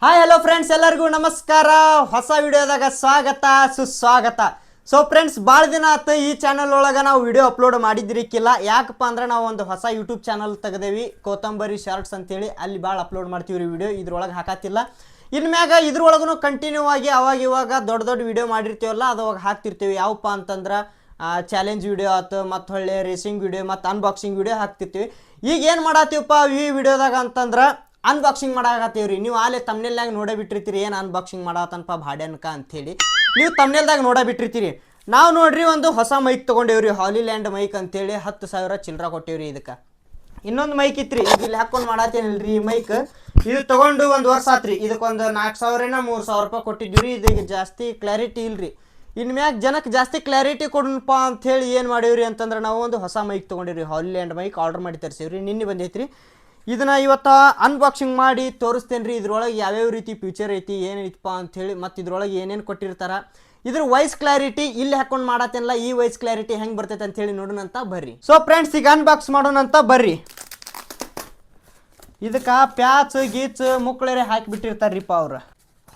Hi hello friends, ಎಲ್ಲರಿಗೂ ನಮಸ್ಕಾರ. ಹೊಸ ವಿಡಿಯೋದಾಗ ಸ್ವಾಗತ ಸುಸ್ವಾಗತ. ಸೊ ಫ್ರೆಂಡ್ಸ್, ಭಾಳ ದಿನ ಆಯ್ತು ಈ ಚಾನಲ್ ಒಳಗೆ ನಾವು ವಿಡಿಯೋ ಅಪ್ಲೋಡ್ ಮಾಡಿದ್ರಿಕ್ಕಿಲ್ಲ. ಯಾಕಪ್ಪ ಅಂದ್ರೆ ನಾವು ಒಂದು ಹೊಸ ಯೂಟ್ಯೂಬ್ ಚಾನಲ್ ತೆಗೆದೇವಿ, ಕೋತಂಬರಿ ಶಾರ್ಟ್ಸ್ ಅಂತೇಳಿ. ಅಲ್ಲಿ ಭಾಳ ಅಪ್ಲೋಡ್ ಮಾಡ್ತೀವಿ ರೀ ವಿಡಿಯೋ, ಇದ್ರೊಳಗೆ ಹಾಕತ್ತಿಲ್ಲ. ಇನ್ಮ್ಯಾಗ ಇದ್ರೊಳಗೂ ಕಂಟಿನ್ಯೂ ಆಗಿ ಅವಾಗ ಇವಾಗ ದೊಡ್ಡ ದೊಡ್ಡ ವಿಡಿಯೋ ಮಾಡಿರ್ತೀವಲ್ಲ, ಅವಾಗ ಹಾಕ್ತಿರ್ತೀವಿ. ಯಾವಪ್ಪ ಅಂತಂದ್ರೆ ಚಾಲೆಂಜ್ ವಿಡಿಯೋ ಆಯ್ತು, ಮತ್ತು ಹೊಳ್ಳೆ ರೇಸಿಂಗ್ ವಿಡಿಯೋ, ಮತ್ತು ಅನ್ಬಾಕ್ಸಿಂಗ್ ವಿಡಿಯೋ ಹಾಕ್ತಿರ್ತೀವಿ. ಈಗ ಏನು ಮಾಡತ್ತೀವಪ್ಪ ಈ ವಿಡಿಯೋದಾಗ ಅಂತಂದ್ರೆ ಅನ್ಬಾಕ್ಸಿಂಗ್ ಮಾಡಾಕತ್ತೀವ್ರಿ. ನೀವು ಆಲೆ ತಮ್ನೆಲ್ದಾಗ ನೋಡೇ ಬಿಟ್ಟಿರ್ತೀರಿ, ಏನು ಅನ್ಬಾಕ್ಸಿಂಗ್ ಮಾಡತ್ತನಪ್ಪ ಭಾಡ್ಯನ್ಕ ಅಂಥೇಳಿ ನೀವು ತಮ್ನೆಲ್ದಾಗ ನೋಡೇ ಬಿಟ್ಟಿರ್ತೀರಿ. ನಾವು ನೋಡ್ರಿ ಒಂದು ಹೊಸ ಮೈಕ್ ತೊಗೊಂಡೇವ್ರಿ, ಹಾಲಿಲ್ಯಾಂಡ್ ಮೈಕ್ ಅಂತೇಳಿ. 10,000 ಚಿಲ್ಲರ ಕೊಟ್ಟೇವ್ರಿ. ಇದಕ್ಕೆ ಇನ್ನೊಂದು ಮೈಕ್ ಇತ್ರಿ, ಈಗ ಇಲ್ಲಿ ಹಾಕೊಂಡು ಮಾಡತ್ತೇನಿಲ್ರಿ ಈ ಮೈಕ್. ಇದು ತೊಗೊಂಡು ಒಂದು ವರ್ಷ ಆತ್ರಿ. ಇದಕ್ಕೊಂದು 4,000 3,000 ರೂಪಾಯಿ ಕೊಟ್ಟಿದ್ವಿ ರೀ. ಇದಕ್ಕೆ ಜಾಸ್ತಿ ಕ್ಲಾರಿಟಿ ಇಲ್ರಿ. ಇನ್ಮ್ಯಾಗ ಜನಕ್ಕೆ ಜಾಸ್ತಿ ಕ್ಲಾರಿಟಿ ಕೊಡಣಪ್ಪ ಅಂಥೇಳಿ ಏನು ಮಾಡೀವ್ರಿ ಅಂತಂದ್ರೆ ನಾವು ಒಂದು ಹೊಸ ಮೈಕ್ ತೊಗೊಂಡಿವ್ರಿ, ಹಾಲಿಲ್ಯಾಂಡ್ ಮೈಕ್. ಆರ್ಡರ್ ಮಾಡಿ ತರಿಸೀವ್ರಿ, ನಿನ್ನೆ ಬಂದೈತ್ರಿ. ಇದನ್ನು ಇವತ್ತು ಅನ್ಬಾಕ್ಸಿಂಗ್ ಮಾಡಿ ತೋರಿಸ್ತೇನೆ ರೀ. ಇದ್ರೊಳಗೆ ಯಾವ್ಯಾವ ರೀತಿ ಫ್ಯೂಚರ್ ಐತಿ, ಏನೈತಪ್ಪ ಅಂಥೇಳಿ, ಮತ್ತು ಇದ್ರೊಳಗೆ ಏನೇನು ಕೊಟ್ಟಿರ್ತಾರೆ, ಇದ್ರ ವಾಯ್ಸ್ ಕ್ಲಾರಿಟಿ ಇಲ್ಲಿ ಹಾಕೊಂಡು ಮಾಡತ್ತೇನಲ್ಲ, ಈ ವಾಯ್ಸ್ ಕ್ಲಾರಿಟಿ ಹೆಂಗೆ ಬರ್ತೈತೆ ಅಂತೇಳಿ ನೋಡೋಣಂತ ಬರ್ರಿ. ಸೊ ಫ್ರೆಂಡ್ಸ್, ಈಗ ಅನ್ಬಾಕ್ಸ್ ಮಾಡೋಣಂತ ಬರ್ರಿ. ಇದಕ್ಕೆ ಪ್ಯಾಚ್ ಗೀಚ್ ಮುಕ್ಕಳರೆ ಹಾಕಿಬಿಟ್ಟಿರ್ತಾರ್ರಿಪ್ಪ ಅವ್ರು.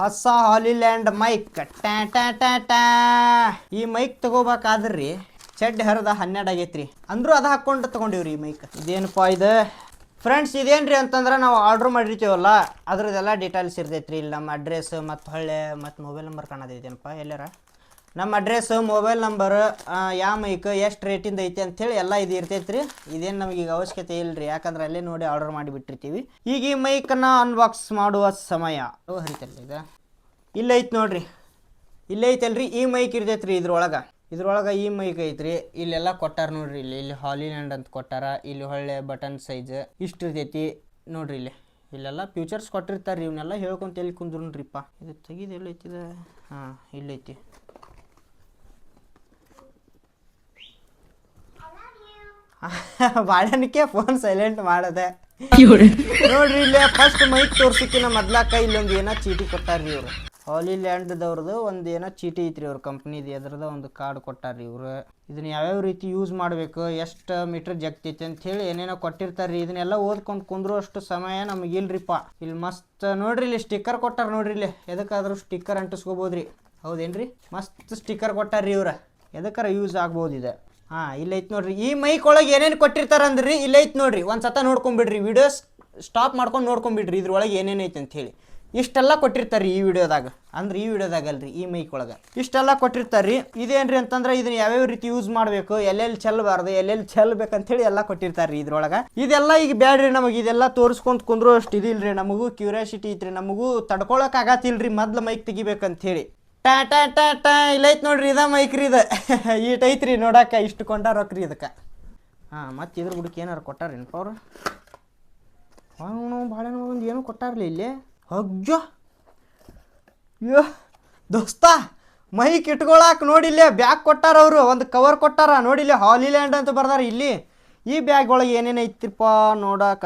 ಹೊಸ ಹಾಲಿಲ್ಯಾಂಡ್ ಮೈಕ್ ಟ್ಯಾ ಟ್ಯಾ ಟ್ಯಾ ಟ್ಯಾ. ಈ ಮೈಕ್ ತಗೋಬೇಕಾದ್ರಿ ಚೆಡ್ ಹರಿದ 12 ಆಗೈತ್ರಿ. ಅಂದ್ರೂ ಅದು ಹಾಕ್ಕೊಂಡು ತೊಗೊಂಡಿವ್ರಿ ಈ ಮೈಕ್. ಇದೇನಪ್ಪ ಇದು ಫ್ರೆಂಡ್ಸ್, ಇದೇನು ರೀ ಅಂತಂದ್ರೆ ನಾವು ಆರ್ಡ್ರ್ ಮಾಡಿರ್ತೀವಲ್ಲ, ಅದ್ರದ್ದೆಲ್ಲ ಡೀಟೇಲ್ಸ್ ಇರ್ತೈತ್ರಿ. ಇಲ್ಲಿ ನಮ್ಮ ಅಡ್ರೆಸ್ ಮತ್ತು ಹೊಳ್ಳೆ ಮತ್ತು ಮೊಬೈಲ್ ನಂಬರ್ ಕಾಣೋದೈತೇನಪ್ಪ ಎಲ್ಲಾರ. ನಮ್ಮ ಅಡ್ರೆಸ್, ಮೊಬೈಲ್ ನಂಬರ್, ಯಾವ ಮೈಕ್ ಎಷ್ಟು ರೇಟಿಂದ ಐತಿ ಅಂಥೇಳಿ ಎಲ್ಲ ಇದು ಇರ್ತೈತ್ರಿ. ಇದೇನು ನಮಗೆ ಈಗ ಅವಶ್ಯಕತೆ ಇಲ್ಲರಿ, ಯಾಕಂದ್ರೆ ಅಲ್ಲೇ ನೋಡಿ ಆರ್ಡರ್ ಮಾಡಿಬಿಟ್ಟಿರ್ತೀವಿ. ಈಗ ಈ ಮೈಕನ್ನು ಅನ್ಬಾಕ್ಸ್ ಮಾಡುವ ಸಮಯ ಹರಿತಲ್ಲ. ಈಗ ಇಲ್ಲೈತೆ ನೋಡ್ರಿ, ಇಲ್ಲೇ ಐತಲ್ರಿ ಈ ಮೈಕ್ ಇರ್ತೈತ್ರಿ. ಇದ್ರೊಳಗೆ ಈ ಮೈಕ್ ಐತ್ರಿ. ಇಲ್ಲೆಲ್ಲ ಕೊಟ್ಟಾರ ನೋಡ್ರಿ. ಇಲ್ಲಿ ಹಾಲಿಲ್ಯಾಂಡ್ ಅಂತ ಕೊಟ್ಟಾರ. ಇಲ್ಲಿ ಹೊಳ್ಳೆ ಬಟನ್ ಸೈಜ್ ಇಷ್ಟು ಇರ್ತೈತಿ ನೋಡ್ರಿ. ಇಲ್ಲೆಲ್ಲ ಫ್ಯೂಚರ್ಸ್ ಕೊಟ್ಟಿರ್ತಾರೆ ರೀ. ಇವನ್ನೆಲ್ಲ ಹೇಳ್ಕೊಂತ ಎಲ್ಲಿ ಕುಂದ್ರನ್ರಿಪ್ಪ. ಇದು ತೆಗಿದು ಎಲ್ಲೈತಿದ? ಹಾಂ, ಇಲ್ಲೈತಿ. ಬಾಳನಿಕೆ ಫೋನ್ ಸೈಲೆಂಟ್ ಮಾಡದೆ ನೋಡ್ರಿ. ಇಲ್ಲೇ ಫಸ್ಟ್ ಮೈಕ್ ತೋರ್ಸಿಕ್ಕಿನ ಮೊದ್ಲಾಕ ಇಲ್ಲೊಂದು ಏನೋ ಚೀಟಿ ಕೊಟ್ಟಾರ್ರಿ ಇವರು. ಹಾಲಿಲ್ಯಾಂಡ್ದವ್ರದ್ದು ಒಂದು ಏನೋ ಚೀಟಿ ಐತ್ರಿ ಅವ್ರ ಕಂಪ್ನಿದು. ಅದ್ರದ ಒಂದು ಕಾರ್ಡ್ ಕೊಟ್ಟಾರ್ರಿ ಇವರು. ಇದನ್ನ ಯಾವ್ಯಾವ ರೀತಿ ಯೂಸ್ ಮಾಡಬೇಕು, ಎಷ್ಟು ಮೀಟ್ರ್ ಜಗ್ತೈತಿ ಅಂಥೇಳಿ ಏನೇನೋ ಕೊಟ್ಟಿರ್ತಾರ್ರಿ. ಇದನ್ನೆಲ್ಲ ಓದ್ಕೊಂಡು ಕುಂದ್ರು ಅಷ್ಟು ಸಮಯ ನಮಗಿಲ್ರಿಪ್ಪ. ಇಲ್ಲಿ ಮಸ್ತ್ ನೋಡ್ರಿ, ಇಲ್ಲಿ ಸ್ಟಿಕ್ಕರ್ ಕೊಟ್ಟಾರ ನೋಡ್ರಿ. ಇಲ್ಲಿ ಎದಕ್ಕಾದ್ರೂ ಸ್ಟಿಕ್ಕರ್ ಅಂಟಿಸ್ಕೋಬೋದ್ರಿ. ಹೌದೇನ್ರಿ? ಮಸ್ತ್ ಸ್ಟಿಕ್ಕರ್ ಕೊಟ್ಟಾರ್ರಿ ಇವ್ರ. ಎದಕ್ಕಾರ ಯೂಸ್ ಆಗ್ಬೋದು ಇದು. ಹಾಂ, ಇಲ್ಲೈತೆ ನೋಡ್ರಿ. ಈ ಮೈಕ್ ಒಳಗೆ ಏನೇನು ಕೊಟ್ಟಿರ್ತಾರಂದ್ರಿ ಇಲ್ಲೈತೆ ನೋಡ್ರಿ. ಒಂದು ಸತ ನೋಡ್ಕೊಂಬಿಡ್ರಿ, ವಿಡಿಯೋಸ್ ಸ್ಟಾಪ್ ಮಾಡ್ಕೊಂಡು ನೋಡ್ಕೊಂಬಿಡ್ರಿ ಇದ್ರೊಳಗೆ ಏನೇನೈತೆ ಅಂಥೇಳಿ. ಇಷ್ಟೆಲ್ಲ ಕೊಟ್ಟಿರ್ತಾರೆ ಈ ವಿಡಿಯೋದಾಗ. ಅಂದ್ರೆ ಈ ವಿಡಿಯೋದಾಗ ಅಲ್ರಿ, ಈ ಮೈಕ್ ಒಳಗೆ ಇಷ್ಟೆಲ್ಲ ಕೊಟ್ಟಿರ್ತಾರೆ ರೀ. ಇದೇನ್ರಿ ಅಂತಂದ್ರೆ ಇದನ್ನ ಯಾವ್ಯಾವ ರೀತಿ ಯೂಸ್ ಮಾಡಬೇಕು, ಎಲ್ಲೆಲ್ಲಿ ಚೆಲ್ಲಬಾರ್ದು, ಎಲ್ಲೆಲ್ಲಿ ಚೆಲ್ಲಬೇಕಂತೇಳಿ ಎಲ್ಲ ಕೊಟ್ಟಿರ್ತಾರೆ ರೀ ಇದ್ರೊಳಗೆ. ಇದೆಲ್ಲ ಈಗ ಬ್ಯಾಡ್ರಿ ನಮಗೆ. ಇದೆಲ್ಲ ತೋರಿಸ್ಕೊಂತ ಕುಂದ್ರು ಅಷ್ಟು ಇದಿಲ್ರಿ. ನಮಗೂ ಕ್ಯೂರಿಯಾಸಿಟಿ ಐತ್ರಿ, ನಮಗೂ ತಡ್ಕೊಳಕ್ ಆಗತ್ತಿಲ್ರಿ ಮೊದ್ಲು ಮೈಕ್ ತೆಗಿಬೇಕಂತೇಳಿ. ಟ್ಯಾ ಟ್ಯಾ ಟ್ಯಾ ಟ್ಯಾ. ಇಲ್ಲೈತೆ ನೋಡ್ರಿ, ಇದ ಮೈಕ್ ರೀ. ಇದು ಈಟೈತ್ರಿ ನೋಡಾಕ. ಇಷ್ಟು ಕೊಂಡಾರಕ್ರಿ ಇದಕ್ಕೆ. ಹಾಂ, ಮತ್ತು ಇದ್ರ ಬುಡಕ್ಕೆ ಏನಾರು ಕೊಟ್ಟಾರೇನಪ್ಪ ಅವ್ರು? ಭಾಳ ಒಂದು ಏನೋ ಕೊಟ್ಟಾರಲಿ ಇಲ್ಲಿ. ಅಜ್ಜೋ ಅಯ್ಯೋ ದೋಸ್ತ, ಮೈಕ್ ಇಟ್ಕೊಳಕ್ಕೆ ನೋಡಿಲ್ಲೇ ಬ್ಯಾಗ್ ಕೊಟ್ಟಾರ ಅವರು. ಒಂದು ಕವರ್ ಕೊಟ್ಟಾರ ನೋಡಿಲ್ಲ, ಹಾಲಿಲ್ಯಾಂಡ್ ಅಂತ ಬರ್ದಾರ ಇಲ್ಲಿ. ಈ ಬ್ಯಾಗ್ ಒಳಗೆ ಏನೇನು ಐತಿಪ್ಪ ನೋಡಾಕ.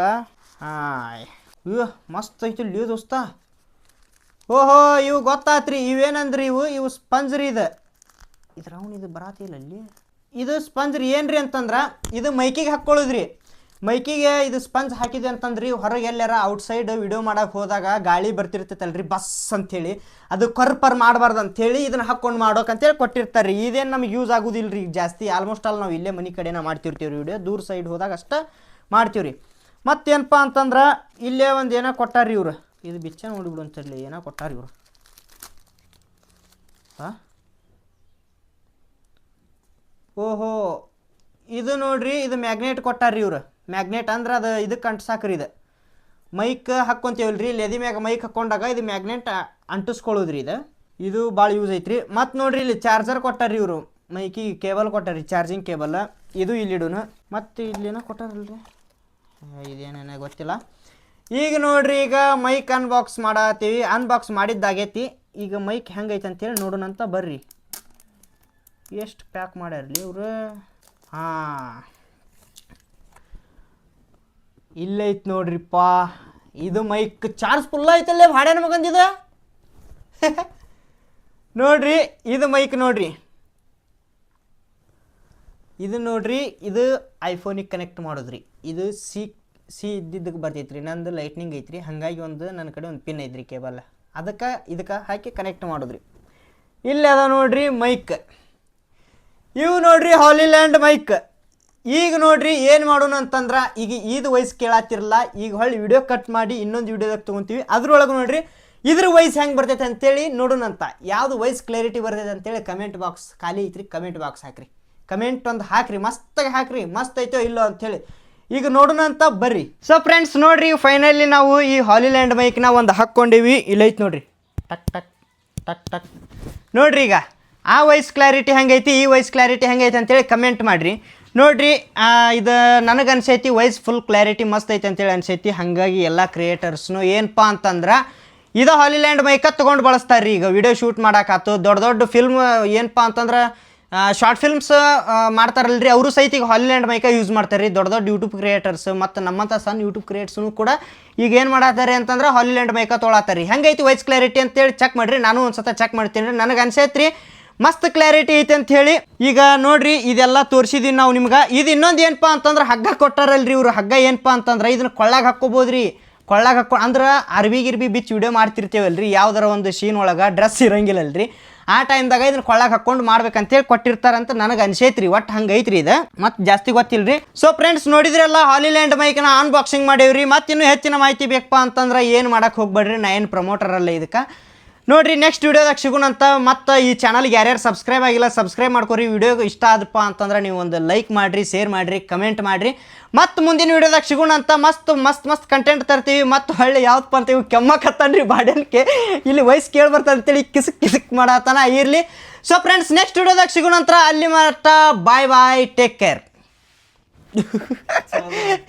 ಹಾಂ, ಅಯ್ಯೋ ಮಸ್ತ್ ಐತಿಲ್ಲ ದೋಸ್ತ. ಓಹೋ, ಇವು ಗೊತ್ತಾತ್ರಿ. ಇವೇನಂದ್ರಿ, ಇವು ಸ್ಪಂಜ್ ರೀ. ಇದು ರೌಂಡ್ ಇದು ಬರಾತಿಲ್ಲ ಅಲ್ಲಿ. ಇದು ಸ್ಪಂಜ್ ರೀ. ಏನ್ರಿ ಅಂತಂದ್ರೆ ಇದು ಮೈಕಿಗೆ ಹಾಕ್ಕೊಳ್ಳೋದ್ರಿ. ಮೈಕಿಗೆ ಇದು ಸ್ಪಂಜ್ ಹಾಕಿದೆ ಅಂತಂದ್ರಿ, ಹೊರಗೆ ಎಲ್ಲಾರ ಔಟ್ಸೈಡ್ ವಿಡಿಯೋ ಮಾಡಕ್ಕೆ ಹೋದಾಗ ಗಾಳಿ ಬರ್ತಿರ್ತೈತಲ್ರಿ ಬಸ್ ಅಂಥೇಳಿ, ಅದು ಕರ್ಪರ್ ಮಾಡಬಾರ್ದು ಅಂಥೇಳಿ ಇದನ್ನು ಹಾಕ್ಕೊಂಡು ಮಾಡೋಕಂತೇಳಿ ಕೊಟ್ಟಿರ್ತಾರೆ ರೀ. ಇದೇನು ನಮ್ಗೆ ಯೂಸ್ ಆಗೋದಿಲ್ಲ ರೀ ಜಾಸ್ತಿ. ಆಲ್ಮೋಸ್ಟ್ ಆಲ್ ನಾವು ಇಲ್ಲೇ ಮನೆ ಕಡೆನ ಮಾಡ್ತಿರ್ತೀವಿ ವಿಡಿಯೋ. ದೂರ ಸೈಡ್ ಹೋದಾಗ ಅಷ್ಟೇ ಮಾಡ್ತೀವಿ ರೀ. ಮತ್ತೇನಪ್ಪ ಅಂತಂದ್ರೆ ಇಲ್ಲೇ ಒಂದು ಏನೋ ಕೊಟ್ಟಾರ್ರಿ ಇವರು. ಇದು ಬಿಚ್ಚ ನೋಡಿಬಿಡು ಅಂತಲ್ಲಿ ಏನೋ ಕೊಟ್ಟಾರ ಇವರು. ಹಾಂ, ಓಹೋ, ಇದು ನೋಡ್ರಿ, ಇದು ಮ್ಯಾಗ್ನೆಟ್ ಕೊಟ್ಟಾರ್ರಿ ಇವರು. ಮ್ಯಾಗ್ನೆಟ್ ಅಂದ್ರೆ ಅದು ಇದಕ್ಕೆ ಅಂಟ್ಸಾಕ್ರಿ. ಇದು ಮೈಕ್ ಹಾಕ್ಕೊಂತೀವಲ್ರಿ, ಇಲ್ಲಿ ಎದಿ ಮ್ಯಾಗ ಮೈಕ್ ಹಾಕ್ಕೊಂಡಾಗ ಇದು ಮ್ಯಾಗ್ನೆಟ್ ಅಂಟಿಸ್ಕೊಳ್ಳೋದ್ರಿ. ಇದು ಭಾಳ ಯೂಸ್ ಐತ್ರಿ. ಮತ್ತು ನೋಡ್ರಿ, ಇಲ್ಲಿ ಚಾರ್ಜರ್ ಕೊಟ್ಟಾರ್ರಿ ಇವರು. ಮೈಕಿಗೆ ಕೇಬಲ್ ಕೊಟ್ಟಾರ್ರಿ, ಚಾರ್ಜಿಂಗ್ ಕೇಬಲ್. ಇದು ಇಲ್ಲಿಡೋನು. ಮತ್ತು ಇಲ್ಲೇನೋ ಕೊಟ್ಟಾರಲ್ರಿ, ಇದೇನೇನೋ ಗೊತ್ತಿಲ್ಲ. ಈಗ ನೋಡ್ರಿ, ಈಗ ಮೈಕ್ ಅನ್ಬಾಕ್ಸ್ ಮಾಡತ್ತೀವಿ. ಅನ್ಬಾಕ್ಸ್ ಮಾಡಿದ್ದಾಗೈತಿ. ಈಗ ಮೈಕ್ ಹೆಂಗೈತೆ ಅಂತೇಳಿ ನೋಡೋಣಂತ ಬರ್ರಿ. ಎಷ್ಟು ಪ್ಯಾಕ್ ಮಾಡ್ಯಾರಲಿ ಇವರು. ಹಾಂ, ಇಲ್ಲೈತೆ ನೋಡ್ರಿಪ್ಪ. ಇದು ಮೈಕ್ ಚಾರ್ಜ್ ಫುಲ್ ಐತಲ್ಲೇ ಭಾಡ್ಯಾನ ಮಗಂದಿದ. ನೋಡ್ರಿ, ಇದು ಮೈಕ್ ನೋಡ್ರಿ. ಇದು ನೋಡ್ರಿ, ಇದು ಐಫೋನಿಗೆ ಕನೆಕ್ಟ್ ಮಾಡೋದ್ರಿ. ಇದು ಸಿ ಇದ್ದಿದ್ದಕ್ಕೆ ಬರ್ತೈತ್ರಿ. ನಂದು ಲೈಟ್ನಿಂಗ್ ಐತ್ರಿ, ಹಾಗಾಗಿ ಒಂದು ನನ್ನ ಕಡೆ ಒಂದು ಪಿನ್ ಐತ್ರಿ ಕೇಬಲ್, ಅದಕ್ಕೆ ಇದಕ್ಕೆ ಹಾಕಿ ಕನೆಕ್ಟ್ ಮಾಡೋದ್ರಿ. ಇಲ್ಲಿ ಅದ ನೋಡ್ರಿ ಮೈಕ್, ಇವು ನೋಡ್ರಿ ಹಾಲಿಲ್ಯಾಂಡ್ ಮೈಕ್. ಈಗ ನೋಡ್ರಿ ಏನು ಮಾಡೋಣ ಅಂತಂದ್ರೆ, ಈಗ ಇದು ವಾಯ್ಸ್ ಕೇಳತ್ತಿರಲ್ಲ, ಈಗ ಹೊಳ್ಳಿ ವಿಡಿಯೋ ಕಟ್ ಮಾಡಿ ಇನ್ನೊಂದು ವಿಡಿಯೋದಾಗ ತೊಗೊತೀವಿ. ಅದ್ರೊಳಗೆ ನೋಡ್ರಿ ಇದ್ರ ವಾಯ್ಸ್ ಹೆಂಗೆ ಬರ್ತೈತೆ ಅಂತೇಳಿ ನೋಡೋಣಂತ. ಯಾವುದು ವಾಯ್ಸ್ ಕ್ಲಾರಿಟಿ ಬರ್ತೈತೆ ಅಂತೇಳಿ ಕಮೆಂಟ್ ಬಾಕ್ಸ್ ಖಾಲಿ ಐತ್ರಿ, ಕಮೆಂಟ್ ಬಾಕ್ಸ್ ಹಾಕ್ರಿ, ಕಮೆಂಟ್ ಒಂದು ಹಾಕ್ರಿ, ಮಸ್ತಾಗಿ ಹಾಕ್ರಿ, ಮಸ್ತ್ ಐತೋ ಇಲ್ಲೋ ಅಂಥೇಳಿ. ಈಗ ನೋಡೋಣ ಅಂತ ಬರ್ರಿ. ಸೊ ಫ್ರೆಂಡ್ಸ್ ನೋಡ್ರಿ, ಫೈನಲಿ ನಾವು ಈ ಹಾಲಿಲ್ಯಾಂಡ್ ಮೈಕ್ನ ಒಂದು ಹಾಕ್ಕೊಂಡಿವಿ. ಇಲ್ಲೈತೆ ನೋಡ್ರಿ, ಟಕ್ ಟಕ್ ಟಕ್ ಟಕ್ ನೋಡ್ರಿ. ಈಗ ಆ ವಾಯ್ಸ್ ಕ್ಲಾರಿಟಿ ಹೆಂಗೈತಿ, ಈ ವಾಯ್ಸ್ ಕ್ಲಾರಿಟಿ ಹೆಂಗೈತಿ ಅಂತೇಳಿ ಕಮೆಂಟ್ ಮಾಡಿರಿ. ನೋಡ್ರಿ ಇದು ನನಗೆ ಅನ್ಸೈತಿ ವಾಯ್ಸ್ ಫುಲ್ ಕ್ಲಾರಿಟಿ ಮಸ್ತ್ ಐತೆ ಅಂತೇಳಿ ಅನ್ಸೈತಿ. ಹಾಗಾಗಿ ಎಲ್ಲ ಕ್ರಿಯೇಟರ್ಸ್ನು ಏನಪ್ಪ ಅಂತಂದ್ರೆ ಇದು ಹಾಲಿಲ್ಯಾಂಡ್ ಮೈಕ ತೊಗೊಂಡು ಬಳಸ್ತಾರೆ ರೀ. ಈಗ ವಿಡಿಯೋ ಶೂಟ್ ಮಾಡೋಕ್ಕಾಯ್ತು, ದೊಡ್ಡ ದೊಡ್ಡ ಫಿಲ್ಮ್ ಏನಪ್ಪ ಅಂತಂದ್ರೆ ಶಾರ್ಟ್ ಫಿಲ್ಮ್ಸ್ ಮಾಡ್ತಾರಲ್ರಿ, ಅವರು ಸಹಿತ ಈಗ ಹಾಲಿಲ್ಯಾಂಡ್ ಮೈಕ ಯೂಸ್ ಮಾಡ್ತಾರೆ ರೀ. ದೊಡ್ಡ ದೊಡ್ಡ ಯೂಟ್ಯೂಬ್ ಕ್ರಿಯೇಟರ್ಸ್ ಮತ್ತು ನಮ್ಮಂಥ ಸಣ್ಣ ಯೂಟ್ಯೂಬ್ ಕ್ರಿಯೇಟರ್ಸ್ನು ಕೂಡ ಈಗ ಏನು ಮಾಡತ್ತಾರೆ ಅಂತಂದ್ರೆ ಹಾಲಿಲ್ಯಾಂಡ್ ಮೈಕ ತೊಗೊಳತ್ತಾರೆ ರೀ. ಹೆಂಗೈತಿ ವಾಯ್ಸ್ ಕ್ಲಾರಿಟಿ ಅಂತೇಳಿ ಚೆಕ್ ಮಾಡಿರಿ. ನಾನು ಒಂದು ಸತ ಚೆಕ್ ಮಾಡ್ತೀನಿ ರೀ, ನನಗೆ ಅನ್ಸೈತ್ರಿ ಮಸ್ತ್ ಕ್ಲಾರಿಟಿ ಐತೆ ಅಂತ ಹೇಳಿ. ಈಗ ನೋಡ್ರಿ ಇದೆಲ್ಲ ತೋರಿಸಿದೀವಿ ನಾವು ನಿಮ್ಗೆ. ಇದು ಇನ್ನೊಂದು ಏನಪ್ಪ ಅಂತಂದ್ರೆ ಹಗ್ಗ ಕೊಟ್ಟಾರಲ್ರಿ ಇವರು. ಹಗ್ಗ ಏನಪ್ಪ ಅಂತಂದ್ರೆ ಇದನ್ನ ಕೊಳ್ಳಾಗ ಹಾಕ್ಕೋಬೋದು ರೀ. ಕೊಳ್ಳಾಗ ಅಂದ್ರೆ ಗಿರ್ಬಿ ಬಿಚ್ಚಿ ವಿಡಿಯೋ ಮಾಡ್ತಿರ್ತೇವಲ್ರಿ, ಯಾವ್ದಾರ ಒಂದು ಶೀನ್ ಒಳಗೆ ಡ್ರೆಸ್ ಇರಂಗಿಲ್ಲಲ್ರಿ, ಆ ಟೈಮ್ದಾಗ ಇದನ್ನ ಕೊಳ್ಳಾಗ ಹಾಕ್ಕೊಂಡು ಮಾಡ್ಬೇಕಂತೇಳಿ ಕೊಟ್ಟಿರ್ತಾರಂತ ನನಗೆ ಅನ್ಸೈತ್ರಿ. ಒಟ್ಟು ಹಂಗೆ ಐತ್ರಿ ಇದು, ಮತ್ತು ಜಾಸ್ತಿ ಗೊತ್ತಿಲ್ರಿ. ಸೊ ಫ್ರೆಂಡ್ಸ್ ನೋಡಿದ್ರೆಲ್ಲ ಹಾಲಿಲ್ಯಾಂಡ್ ಮೈಕ್ನ ಅನ್ಬಾಕ್ಸಿಂಗ್ ಮಾಡೇವ್ರಿ. ಮತ್ತು ಇನ್ನೂ ಹೆಚ್ಚಿನ ಮಾಹಿತಿ ಬೇಕಪ್ಪ ಅಂತಂದ್ರೆ ಏನು ಮಾಡಕ್ಕೆ ಹೋಗ್ಬೇಡ್ರಿ, ನಾ ಏನು ಪ್ರಮೋಟರ್ ಅಲ್ಲ ಇದಕ್ಕೆ. ನೋಡಿರಿ ನೆಕ್ಸ್ಟ್ ವಿಡಿಯೋದಾಗ ಸಿಗೋಣಂತ. ಮತ್ತು ಈ ಚಾನಲ್ಗೆ ಯಾರ್ಯಾರು ಸಬ್ಸ್ಕ್ರೈಬ್ ಆಗಿಲ್ಲ ಸಬ್ಸ್ಕ್ರೈಬ್ ಮಾಡ್ಕೊರಿ. ವಿಡಿಯೋ ಇಷ್ಟ ಆದಪ್ಪ ಅಂತಂದ್ರೆ ನೀವು ಒಂದು ಲೈಕ್ ಮಾಡಿರಿ, ಶೇರ್ ಮಾಡಿರಿ, ಕಮೆಂಟ್ ಮಾಡಿರಿ. ಮತ್ತು ಮುಂದಿನ ವಿಡಿಯೋದಾಗ ಸಿಗೋಣಂತ. ಮಸ್ತ್ ಕಂಟೆಂಟ್ ತರ್ತೀವಿ. ಮತ್ತು ಹೊಳ್ಳಿ ಯಾವ್ದಪ್ಪ ಅಂತ ಇವು ಕೆಮ್ಮಕತ್ತನ್ರಿ ಬಾಡ್ಯನ್ಕೆ ಇಲ್ಲಿ ವಯಸ್ಸು ಕೇಳಿ ಬರ್ತದೆ ಅಂತೇಳಿ ಕಿಸಕ್ ಮಾಡತ್ತಾನ ಇರಲಿ. ಸೊ ಫ್ರೆಂಡ್ಸ್ ನೆಕ್ಸ್ಟ್ ವಿಡಿಯೋದಾಗ ಸಿಗೋಣಂತ. ಅಲ್ಲಿ ಮಟ್ಟ ಬಾಯ್ ಟೇಕ್ ಕೇರ್.